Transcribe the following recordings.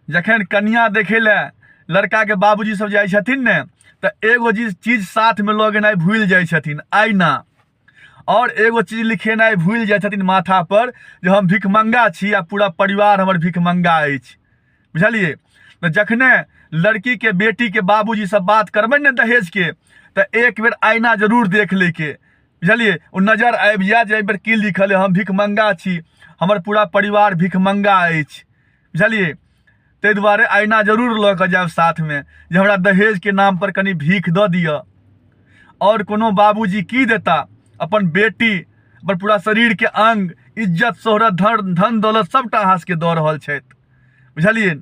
जखन कन्या देखे ले लड़का के बाबूजी सब जाइ छथिन ने तो एगो चीज साथ में लऽ गेनाइ भूल जाइ छथिन, आईना। और एगो चीज लिखेनाइ भूल जाइ छथिन माथा पर जे हम भिखमंगा छी आ पूरा परिवार हमर भिखमंगा अछि। बुझलिए? तो जखने लड़की के बेटी के बाबूजी सब बात करबे ने दहेज के तो एक बेर आईना जरूर देख ले के। बुझलिए? वो नजर आबि जाए जे पर की लिखल है, हम भिखमंगा छी, हमर पूरा परिवार भिखमंगा अछि। बुझलिए? ताहि दुआरे आईना जरूर लऽ कऽ जायब साथ में जे हमरा दहेज के नाम पर कनी भीख दऽ दिअ। और कोनो बाबूजी की देता, अपन बेटी, अपन पूरा शरीर के अंग, इज्जत, शोहरत, धन दौलत सबटा अहाँ के दऽ रहल छथि। बुझलिए?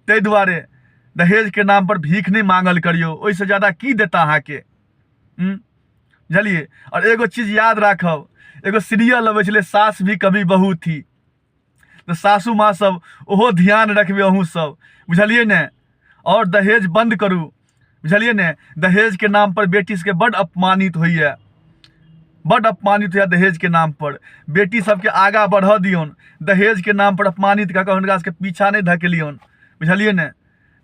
ताहि दुआरे दहेज के नाम पर भीख नहीं मांगल करियो, ओहिसे ज्यादा की देता अहाँ के। बुझलिए? और एगो चीज याद राखब, एगो सीरियल अबै छलै सास भी कभी बहू थी, तो सासू माँ सब ओहो ध्यान रखबे अहूँ सब। बुझलिए ने? और दहेज बंद करू। बुझलिए ने? दहेज के नाम पर बेटी सबके बड़ अपमानित होइए, बड़ अपमानित होइए दहेज के नाम पर। बेटी सबके आगा बढ़ दियौन, दहेज के नाम पर अपमानित कऽ कऽ हुनका सबके पीछा नहीं धकेलियौन। बुझलिए ने?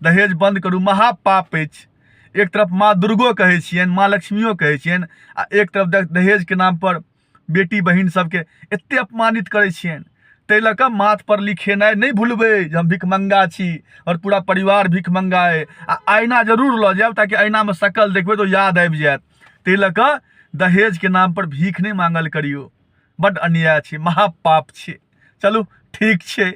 दहेज बंद करू, महापाप अछि। एक तरफ माँ दुर्गो कहै छियनि, माँ लक्ष्मियो कहै छियनि, आ एक तरफ दहेज के नाम पर बेटी बहिन सबके एते अपमानित करै छियनि। ताहि लऽ कऽ माथ पर लिखेनाइ नहीं भूलबै जे हम भिखमंगा छी और पूरा परिवार भिखमंगा है। आ आईना जरूर लऽ जायब ताकि आईना में शकल देखबै तो याद आबि जायत। ताहि लऽ कऽ दहेज के नाम पर भीख नहीं मांगल करियो, बड़ अन्याय छै, महापाप छै। चलू ठीक छै।